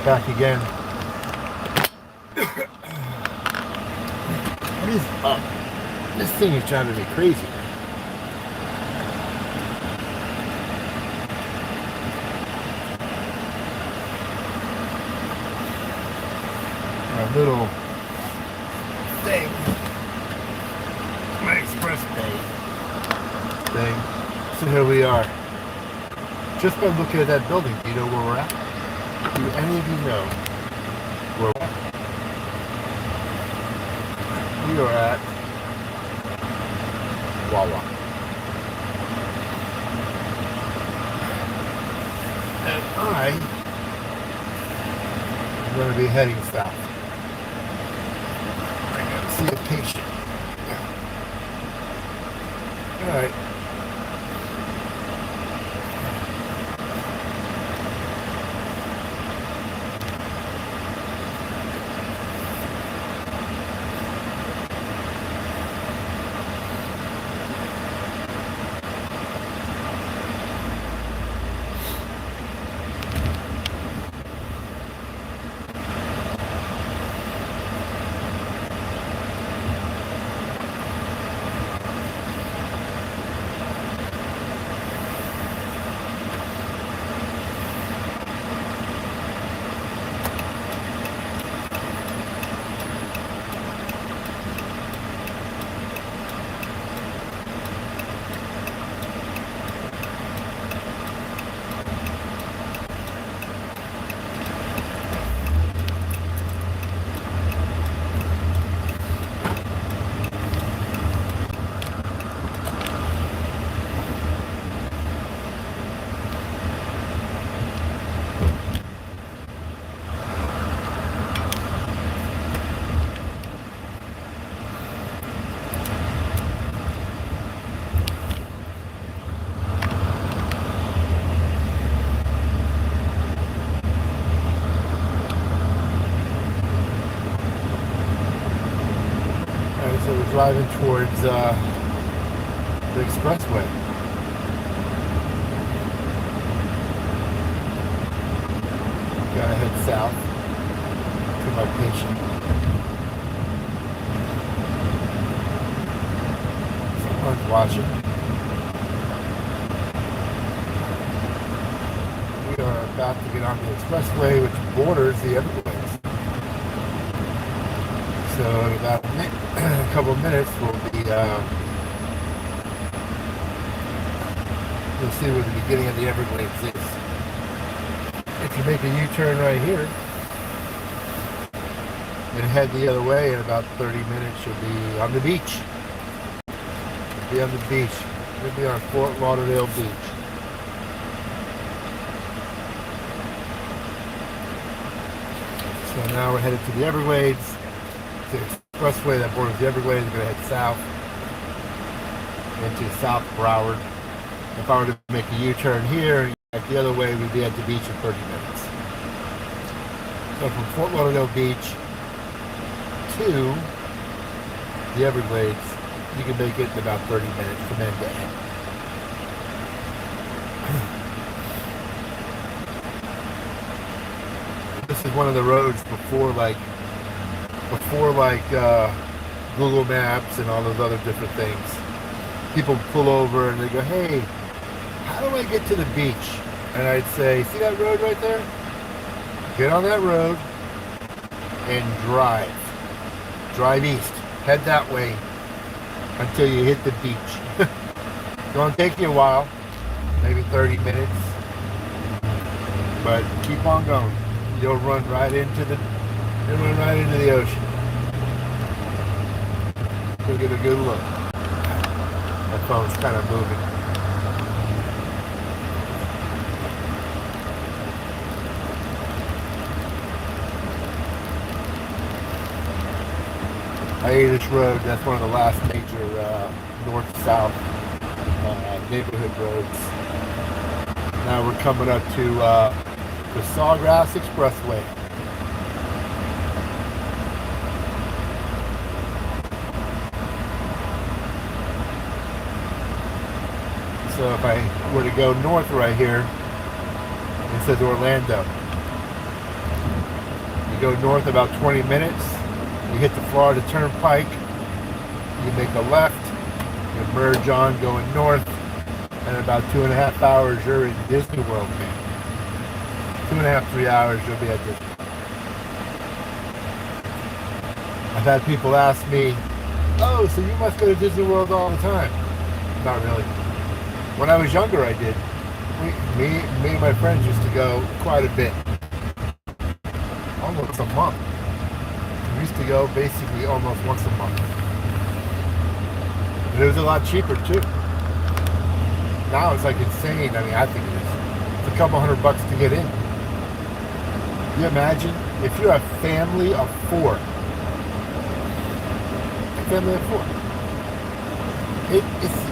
Back again. What is up? This thing is driving me crazy. Our little thing. My express pay thing. So here we are. Just by looking at that building, do you know where we're at? Do any of you know where we're at? We are at Wawa. And I am going to be heading south. I'm going to see a patient. Alright. So we're driving towards the expressway. Gotta head south to my patient. Someone's watching. We are about to get on the expressway, which borders the Everglades. So in about a couple of minutes, we'll be, you'll see where the beginning of the Everglades is. If you make a U-turn right here and head the other way, in about 30 minutes, you'll be on the beach. You'll be on the beach. We'll be on Fort Lauderdale Beach. So now we're headed to the Everglades. The expressway that borders the Everglades. We're going to head south into South Broward. If I were to make a U-turn here, like the other way, we'd be at the beach in 30 minutes. So from Fort Lauderdale Beach to the Everglades, you can make it in about 30 minutes from end to end. This is one of the roads before Google Maps and all those other different things. People pull over and they go, hey, how do I get to the beach? And I'd say, see that road right there? Get on that road and drive. Drive east. Head that way until you hit the beach. It's going to take you a while, maybe 30 minutes, but keep on going. You'll run right into the ocean. Go get a good look. My phone's kind of moving. Hiatus Road, that's one of the last major north-south neighborhood roads. Now we're coming up to the Sawgrass Expressway. So if I were to go north right here, it says Orlando. go north about 20 minutes. You hit the Florida Turnpike. You make a left. You merge on going north. And in about 2.5 hours, you're in Disney World, man. 2.5, 3 hours, you'll be at Disney. I've had people ask me, oh, so you must go to Disney World all the time. Not really. When I was younger, I did. Me and my friends used to go quite a bit. Almost a month. We used to go basically almost once a month. And it was a lot cheaper too. Now it's like insane. I mean, I think it is. It's a couple $100 to get in. Can you imagine if you're a family of four?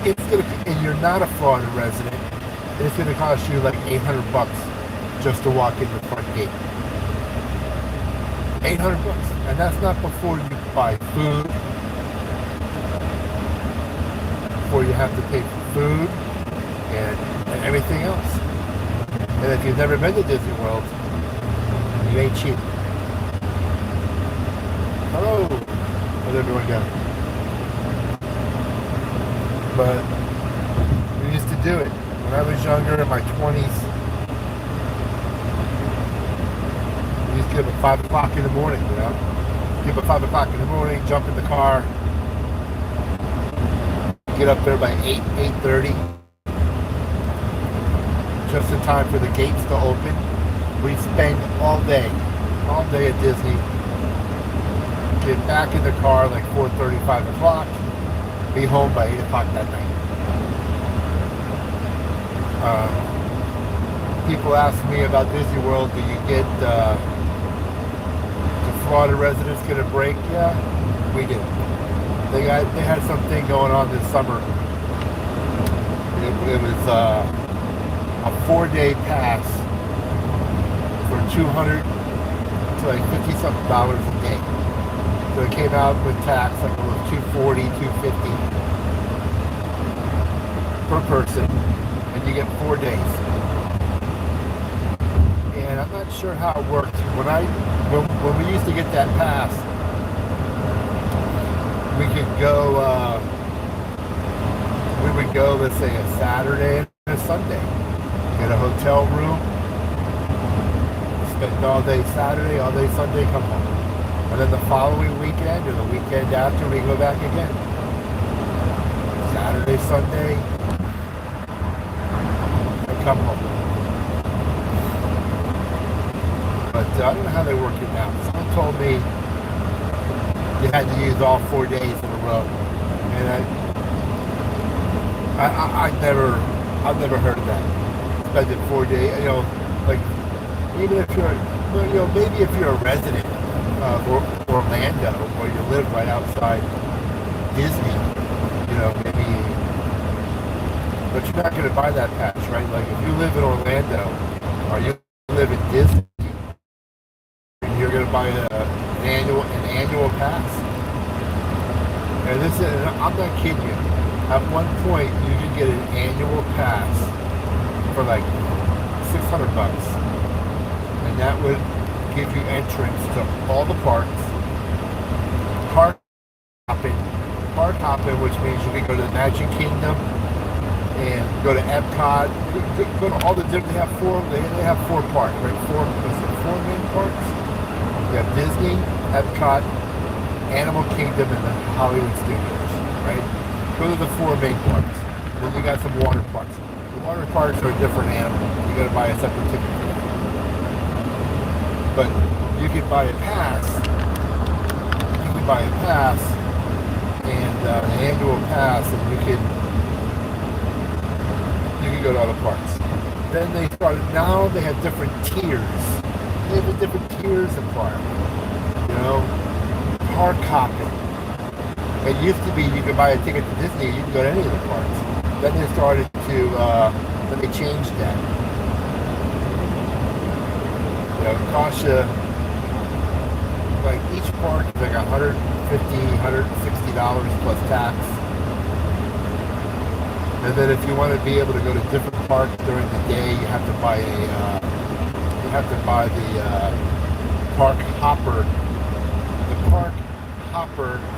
It's gonna, and you're not a Florida resident, it's gonna cost you like $800 just to walk in the front gate. $800, and that's not before you buy food, before you have to pay for food and everything else. And if you've never been to Disney World, you ain't cheap. Hello, how's everyone going? But we used to do it when I was younger, in my 20s. We used to get up at 5 o'clock in the morning, you know? Get up at 5 o'clock in the morning, jump in the car, get up there by 8:30, just in time for the gates to open. We spend all day at Disney. Get back in the car like 4:30, 5 o'clock. Be home by 8 o'clock that night. People ask me about Disney World. Do you get the Florida residents get a break? Yeah, we do. They had something going on this summer. It was a 4-day pass for $200 to like $50-something a day. So it came out with tax like it was $240, $250 per person, and you get 4 days. And I'm not sure how it worked. When we used to get that pass, we could go. We would go, let's say, a Saturday and a Sunday. Get a hotel room, spend all day Saturday, all day Sunday, come home. And then the following weekend or the weekend after, we go back again. Saturday, Sunday, and come home. But I don't know how they work it now. Someone told me you had to use all 4 days in a row, and I've never heard of that. Spending 4 days, you know, like even if you're, you know, maybe if you're a resident of Orlando, or you live right outside Disney, you know, maybe, but you're not going to buy that pass, right? Like if you live in Orlando, or you live in Disney, you're going to buy an annual pass. And I'm not kidding you. At one point, you could get an annual pass for like $600, and that would give you entrance to all the parks. Park hopping, which means you can go to the Magic Kingdom and go to Epcot. Go to all the different. They have four parks, right? Four main parks. You have Disney, Epcot, Animal Kingdom, and then Hollywood Studios, right? Those are the four main parks. Then you got some water parks. The water parks are a different animal. You got to buy a separate ticket for that. But you can buy a pass. And an annual pass, and you can go to other parks. Then they started. Now they have different tiers. They have different tiers of park. You know, park hopping. It used to be you could buy a ticket to Disney, you can go to any of the parks. Then they started to. Then they changed that. You know, it costs you. Like each park is like $150, $160 plus tax. And then if you want to be able to go to different parks during the day, you have to buy the park hopper,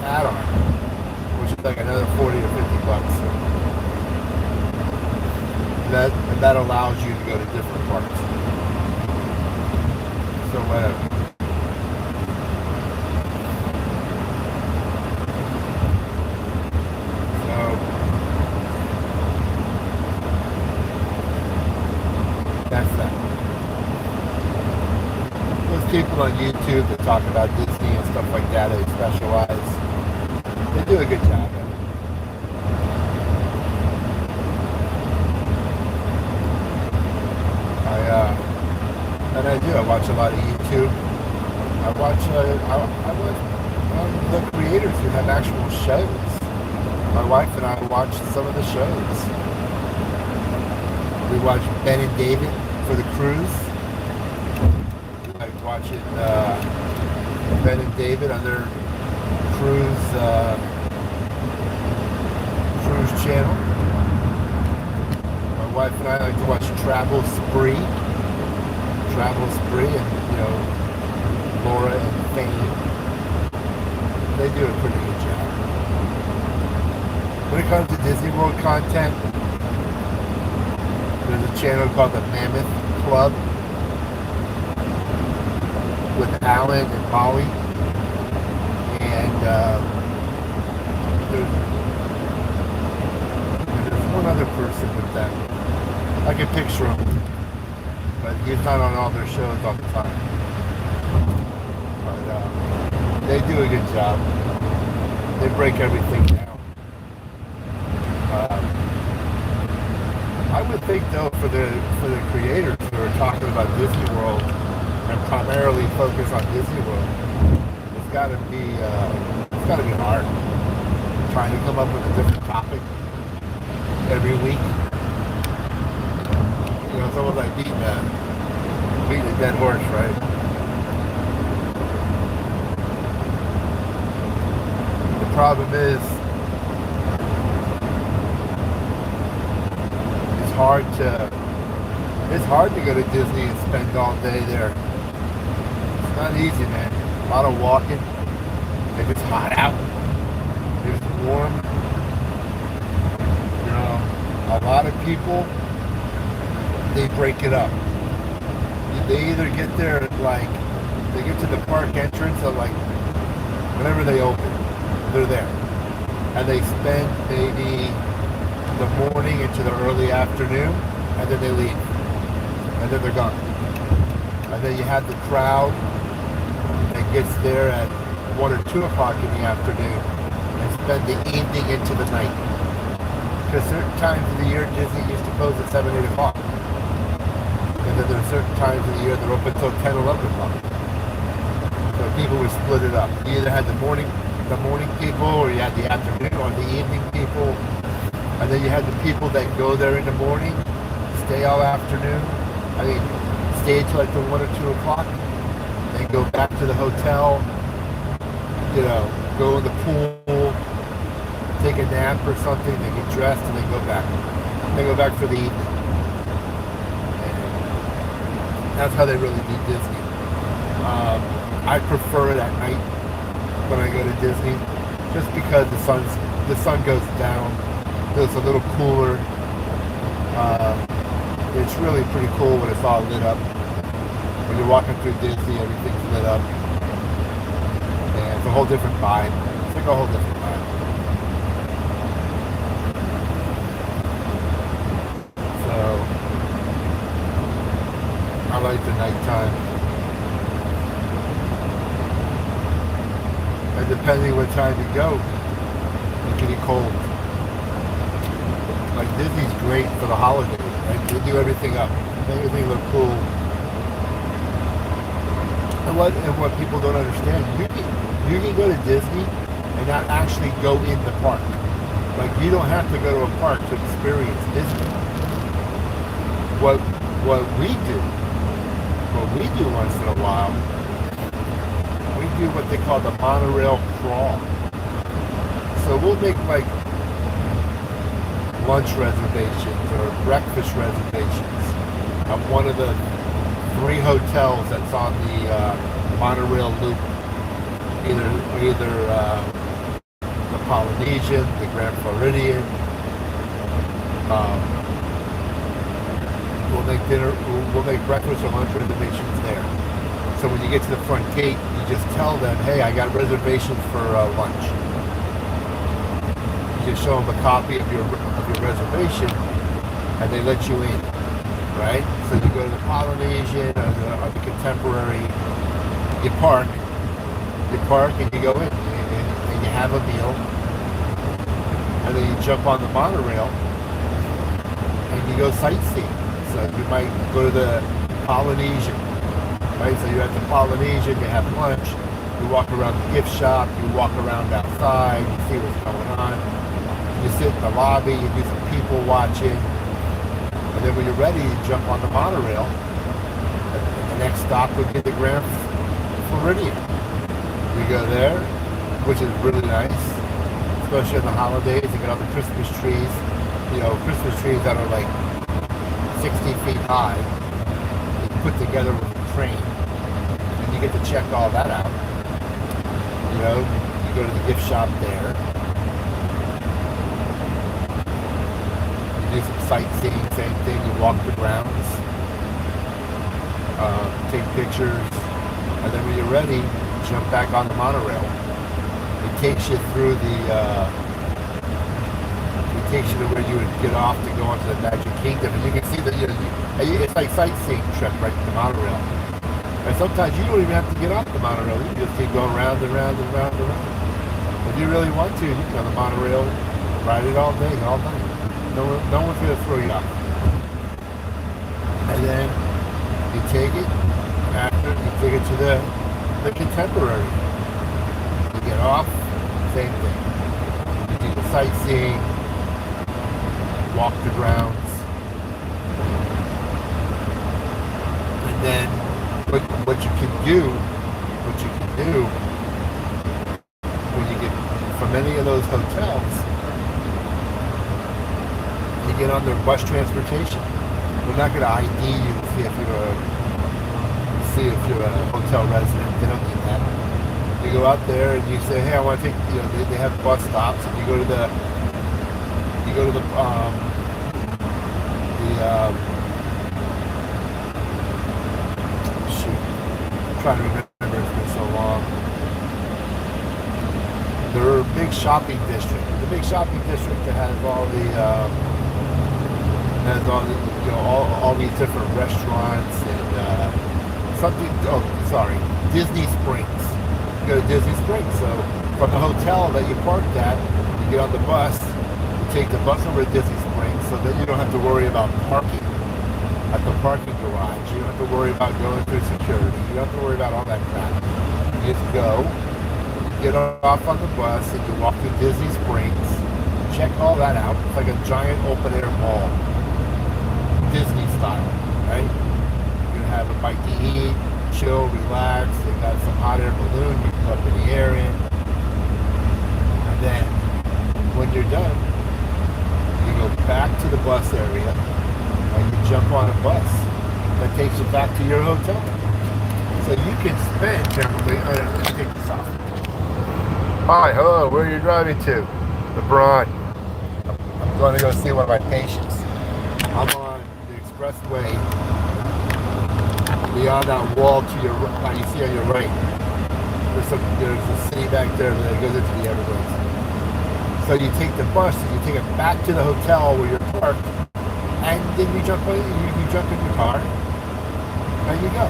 add-on, which is like another 40 or 50 bucks. That allows you to go to different parks. So whatever. That's that. Those people on YouTube that talk about Disney and stuff like that, they specialize. They do a good job at it. I do. I watch a lot of YouTube. I watch the creators who have actual shows. My wife and I watch some of the shows. We watch Ben and David for the cruise. We like watching Ben and David on their cruise channel. My wife and I like to watch Travel Spree, and Laura and Fame. They do a pretty good job. When it comes to Disney World content, there's a channel called the Mammoth Club with Alan and Molly, and there's one other person with them. I can picture him, but he's not on all their shows all the time. But they do a good job. They break everything down. I would think though, for the creators who are talking about Disney World and primarily focus on Disney World, it's got to be hard trying to come up with a different topic every week. It's almost like beating a dead horse, right? The problem is, it's hard to go to Disney and spend all day there. It's not easy, man. A lot of walking. If it's hot out, if it's warm, a lot of people, they break it up. They either get there they get to the park entrance at whenever they open, they're there. And they spend maybe the morning into the early afternoon, and then they leave. And then they're gone. And then you have the crowd that gets there at 1 or 2 o'clock in the afternoon and spend the evening into the night. Because certain times of the year, Disney used to close at 7, 8 o'clock. And then there are certain times of the year they're open until 10, 11 o'clock. So people would split it up. You either had the morning people, or you had the afternoon or the evening people. And then you had the people that go there in the morning, stay all afternoon. Stay until the 1 or 2 o'clock. Then go back to the hotel, go in the pool, take a nap or something, they get dressed, and they go back. They go back for the evening. And that's how they really do Disney. I prefer it at night when I go to Disney, just because the sun goes down. It's a little cooler. It's really pretty cool when it's all lit up. When you're walking through Disney, everything's lit up. And it's a whole different vibe. It's like a whole different vibe. So, I like the nighttime. And depending what time you go, it can be cold. Disney's great for the holidays, right? They do everything up, make everything look cool. And what people don't understand, you can go to Disney and not actually go in the park. You don't have to go to a park to experience Disney. What we do once in a while, we do what they call the monorail crawl. So we'll make lunch reservations or breakfast reservations at one of the 3 hotels that's on the monorail loop, either the Polynesian, the Grand Floridian. We'll make dinner, we'll make breakfast or lunch reservations there. So when you get to the front gate, you just tell them, hey, I got reservations for lunch. You just show them a copy of your reservation, and they let you in, right? So you go to the Polynesian or the Contemporary, you park and you go in, and you have a meal, and then you jump on the monorail, and you go sightseeing. So you might go to the Polynesian, right? So you're at the Polynesian, you have lunch, you walk around the gift shop, you walk around outside, you see what's going on. You sit in the lobby, you do some people watching, and then when you're ready, you jump on the monorail. And the next stop would be the Grand Floridian. You go there, which is really nice, especially in the holidays. You got all the Christmas trees, Christmas trees that are like 60 feet high, put together with a crane, and you get to check all that out. You go to the gift shop there, you do some sightseeing, same thing, you walk the grounds, take pictures, and then when you're ready, jump back on the monorail. It takes you through takes you to where you would get off to go into the Magic Kingdom, and you can see that it's like sightseeing trip right to the monorail. And sometimes you don't even have to get off the monorail; you can just keep going round and round and round and round. If you really want to, you can on the monorail, ride it all day, all night. No one's gonna throw you off. And then you take it to the Contemporary. You get off, same thing. You do the sightseeing. Walk the grounds, and then what you can do when you get from any of those hotels, you get on their bus transportation. They're not going to ID you to see if you're a hotel resident. They don't need that. You go out there and you say, hey, I want to take. They have bus stops, and you go to the I'm trying to remember, it's been so long. They're a big shopping district. The big shopping district that has all these different restaurants and Disney Springs. You go to Disney Springs. So from the hotel that you parked at, you get on the bus. Take the bus over to Disney Springs, so then you don't have to worry about parking at the parking garage. You don't have to worry about going through security. You don't have to worry about all that crap. You just go, get off on the bus, and you walk through Disney Springs, check all that out. It's like a giant open air mall, Disney style, right? You can have a bite to eat, chill, relax. They got some hot air balloon you can go up in the air in, and then when you're done, you go back to the bus area and you jump on a bus that takes you back to your hotel. So you can spend generally, let's take this off. Hi, hello, where are you driving to? LeBron. I'm going to go see one of my patients. I'm on the expressway beyond that wall to your right. You see on your right. There's a city back there that goes into the Everglades. So you take the bus and you take it back to the hotel where you're parked, and then you jump in your car, and you go.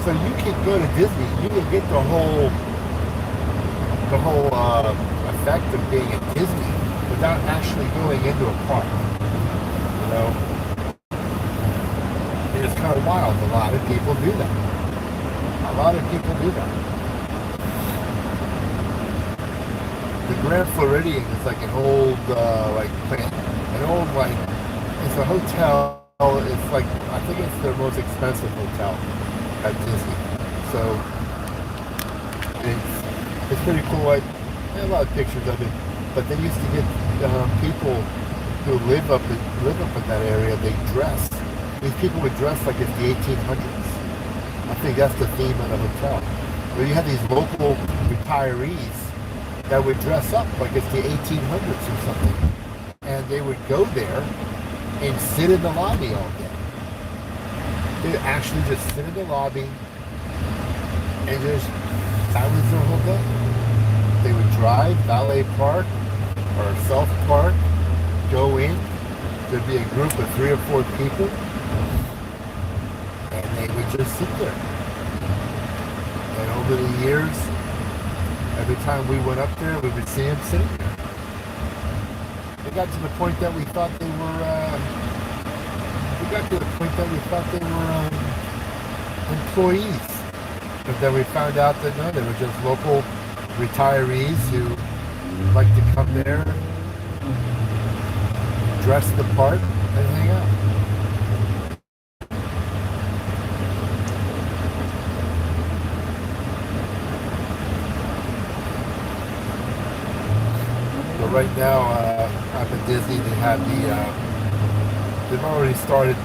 So you can go to Disney. You can get the whole effect of being at Disney without actually going into a park. And it's kind of wild. A lot of people do that. The Grand Floridian is like an old, it's a hotel. It's like, I think it's their most expensive hotel at Disney. So it's pretty cool. I have a lot of pictures of it, but they used to get people who live up in that area. They dress. These people would dress like it's the 1800s. I think that's the theme of the hotel. Where you had these local retirees that would dress up like it's the 1800s or something. And they would go there and sit in the lobby all day. They'd actually just sit in the lobby and just, that was their whole day. They would drive, valet park, or self-park, go in. There'd be a group of 3 or 4 people, and they would just sit there. And over the years, every time we went up there, we would see them sitting there. It got to the point that we thought they were, employees. But then we found out that no, they were just local retirees who like to come there, dress the part, and hang out. But right now, up at Disney, they have they've already started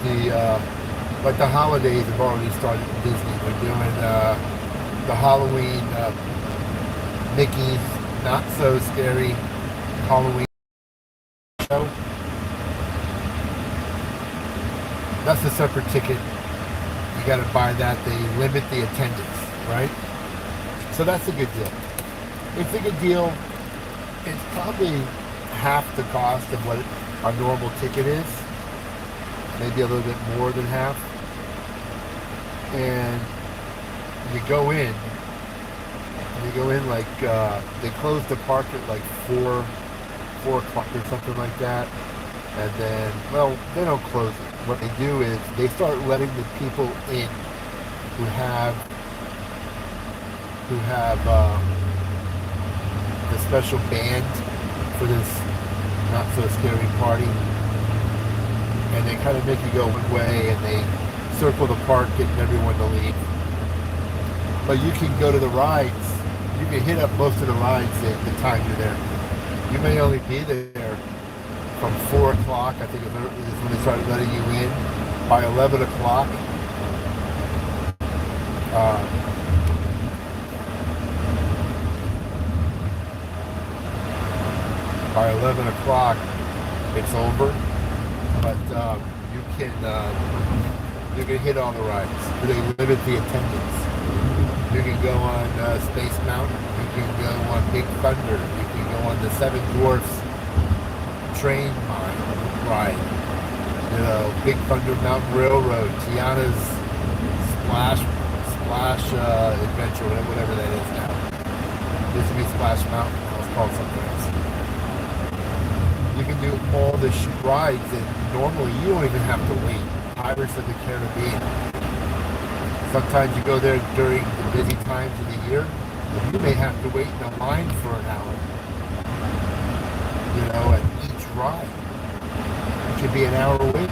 like the holidays have already started at Disney. They're doing the Halloween Mickey's Not So Scary Halloween show. That's a separate ticket. You got to buy that. They limit the attendance, right? So that's a good deal. It's a good deal. It's probably half the cost of what our normal ticket is. Maybe a little bit more than half. And you go in. Like they close the park at like 4 o'clock or something like that. And then, well, they don't close it. What they do is they start letting the people in who have the special band for this Not So Scary party. And they kind of make you go one way, and they circle the park, getting everyone to leave. But you can go to the rides. You can hit up most of the rides at the time you're there. You may only be there from 4 o'clock, I think is when they started letting you in. By 11 o'clock, it's over. But you can hit all the rides. They limit the attendance. You can go on Space Mountain. You can go on Big Thunder. You can go on the Seven Dwarfs train ride. You know, Big Thunder Mountain Railroad, Tiana's Splash Adventure, whatever that is now. Used to be Splash Mountain. Now it's called something else. You can do all the rides, and normally you don't even have to wait. Pirates of the Caribbean. Sometimes you go there during the busy times of the year, and you may have to wait in a line for an hour. You know, at each ride. It could be an hour wait.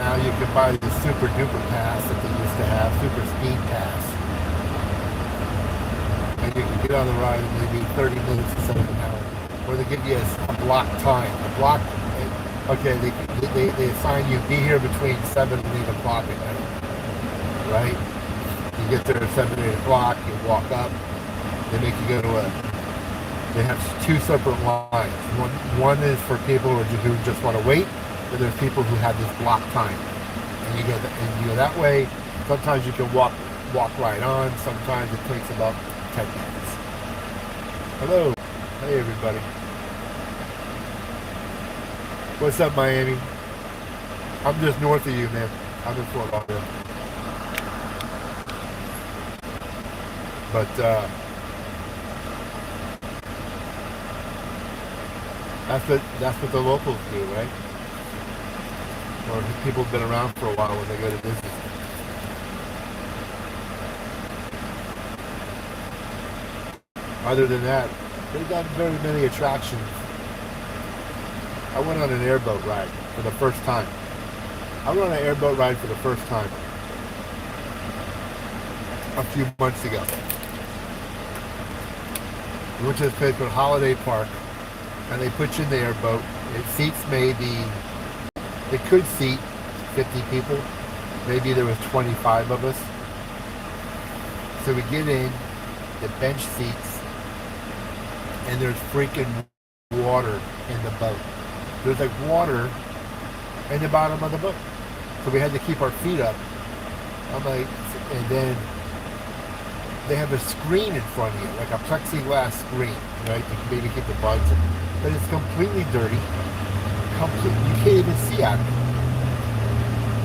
Now you can buy the super duper pass that they used to have, super speed pass. And you can get on the ride in maybe 30 minutes instead of an hour. Or they give you a block time. Okay, they assign you be here between 7 and 8 o'clock at night. Right? You get there at 7 or 8 o'clock, you walk up, they make you go to they have 2 separate lines. One is for people who just want to wait, and there's people who have this block time. And you go that way. Sometimes you can walk right on, sometimes it takes about 10 minutes. Hello. Hey everybody. What's up, Miami? I'm just north of you, man. I'm in Fort Lauderdale. But that's what the locals do, right? Or people have been around for a while when they go to Disney. Other than that, they've got very many attractions. I went on an airboat ride for the first time. A few months ago. We went to this place called Holiday Park, and they put you in the airboat. It seats it could seat 50 people, Maybe there was 25 of us. So we get in the bench seats, and there's freaking water in the boat. There's like water in the bottom of the boat. So we had to keep our feet up. I'm like, and then they have a screen in front of you, like a plexiglass screen, right? To maybe keep the bugs in. But it's completely dirty. You can't even see out of it.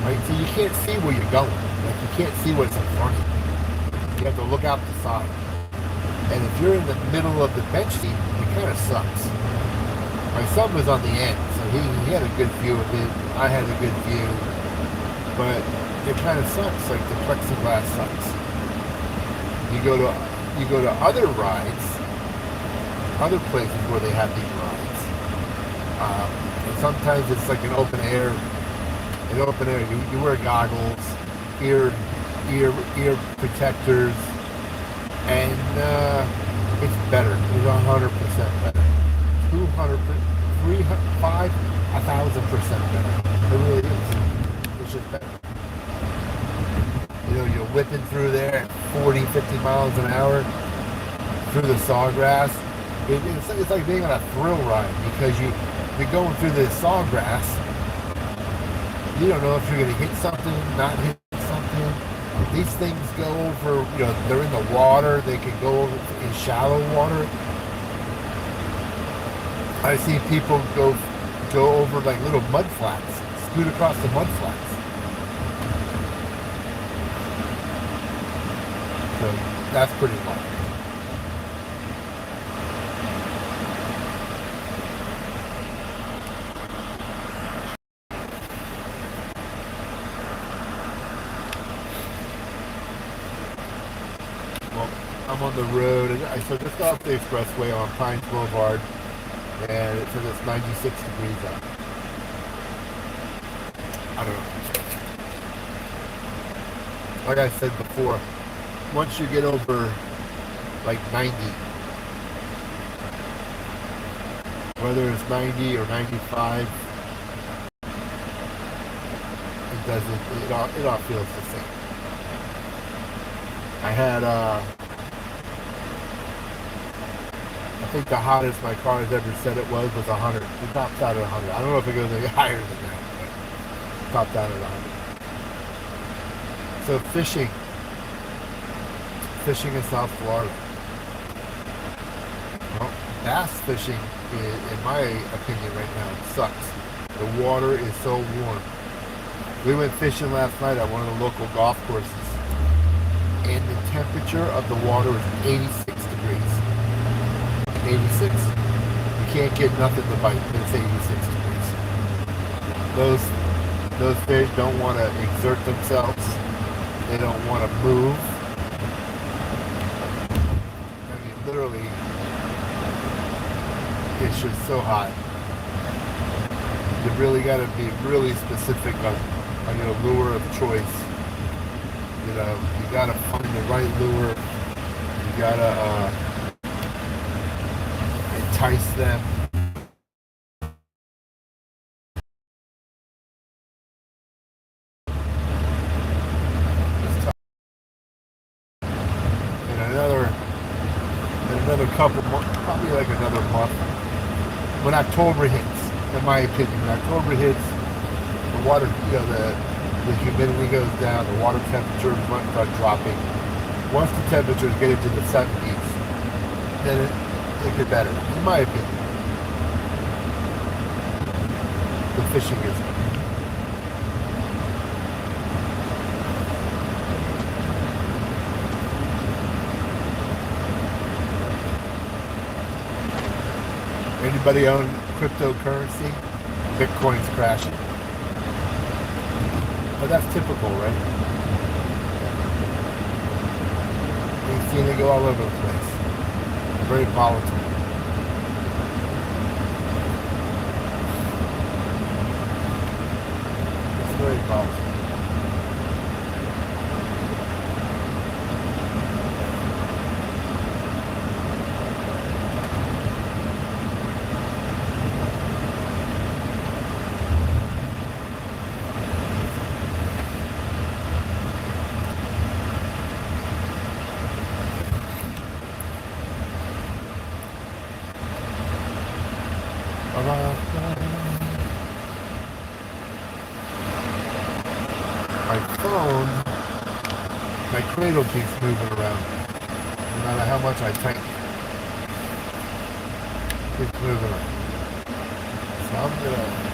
Right? So you can't see where you're going. Like you can't see what's in front of you. You have to look out the side. And if you're in the middle of the bench seat, it kind of sucks. My son was on the end, so he had a good view of it. I had a good view. But it kind of sucks, like the plexiglass sucks. You go to other rides, other places where they have these rides. And sometimes it's like an open air. You wear goggles, ear protectors, and it's better. It's 100% better. 200, 300, 1,000% better. It really is. It's just better. You know, you're whipping through there at 40, 50 miles an hour through the sawgrass. It's like being on a thrill ride because you're going through the sawgrass. You don't know if you're going to hit something, not hit something. These things go over, you know, they're in the water. They can go over in shallow water. I see people go over like little mud flats, scoot across the mud flats. So that's pretty wild. Well, I'm on the road. So just got off the expressway on Pines Boulevard, and it says it's 96 degrees out. I don't know. Like I said before, once you get over like 90, whether it's 90 or 95, it all feels the same. I had I think the hottest my car has ever said it was 100. It tops out at 100. I don't know if it goes any higher than that, but it topped out at 100. So fishing in South Florida. Well, bass fishing, in my opinion right now, sucks. The water is so warm. We went fishing last night at one of the local golf courses, and the temperature of the water is 86 degrees. 86. You can't get nothing to bite, but it's 86 degrees. Those fish don't want to exert themselves. They don't want to move. I mean, literally, it's just so hot. You really got to be really specific on your lure of choice. You know, you got to find the right lure. You got to entice them. Another couple months, probably like another month. When October hits, in my opinion, when October hits, the water, you know, the humidity goes down, the water temperatures start dropping. Once the temperatures get into the 70s, then it gets better, in my opinion. The fishing is better. Anybody own cryptocurrency? Bitcoin's crashing. But that's typical, right? We've seen it go all over the place. Very volatile. It's very volatile. my phone, my cradle keeps moving around. No matter how much I tighten, it keeps moving around. So I'm gonna.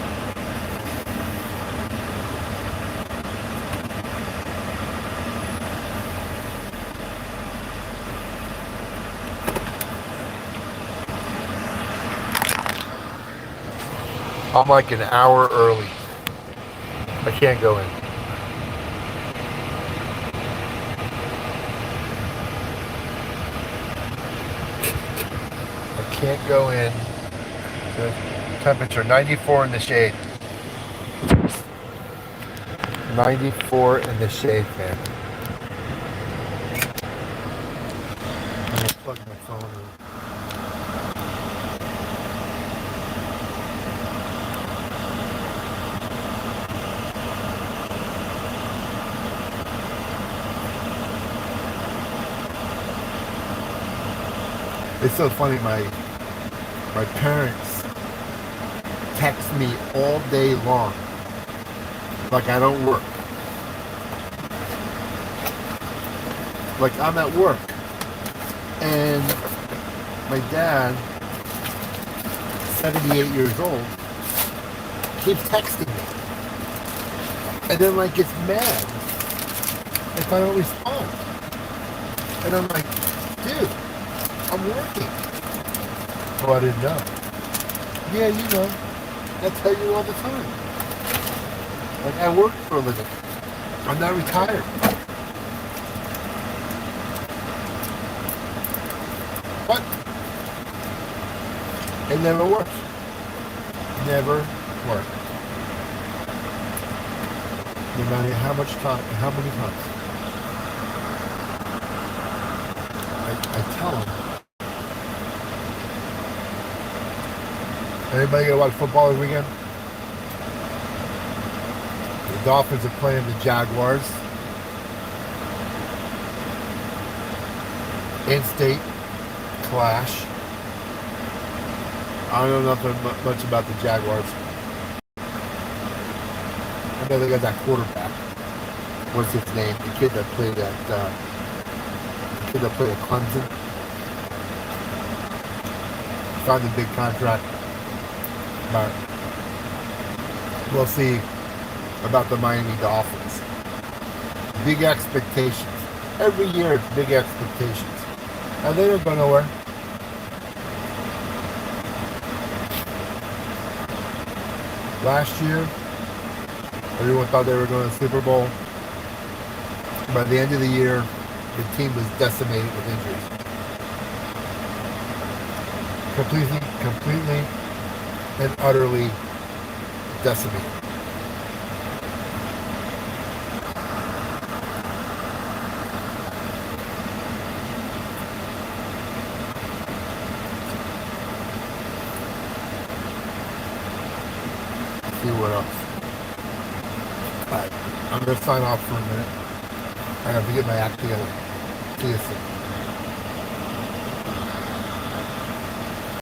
I'm like an hour early. I can't go in. I can't go in. The temperature 94 in the shade. 94 in the shade, man. I'm gonna plug my phone in. It's so funny, my parents text me all day long, like I don't work. Like I'm at work. And my dad, 78 years old, keeps texting me. And then like gets mad if I don't respond. And I'm like, dude, I'm working. Oh, I didn't know. Yeah, you know. I tell you all the time. Like, I work for a living. I'm not retired. But it never works. Never works. No matter how much time, how many times. I tell them. Anybody gonna watch football this weekend? The Dolphins are playing the Jaguars. In-state clash. I don't know nothing much about the Jaguars. I know they got that quarterback. What's his name? The kid that played at Clemson. Signed a big contract. But we'll see about the Miami Dolphins. Big expectations. Every year it's big expectations. And they don't go nowhere. Last year, everyone thought they were going to the Super Bowl. By the end of the year, the team was decimated with injuries. Completely and utterly decimated. See what else. Alright, I'm going to sign off for a minute. I have to get my act together. See you soon.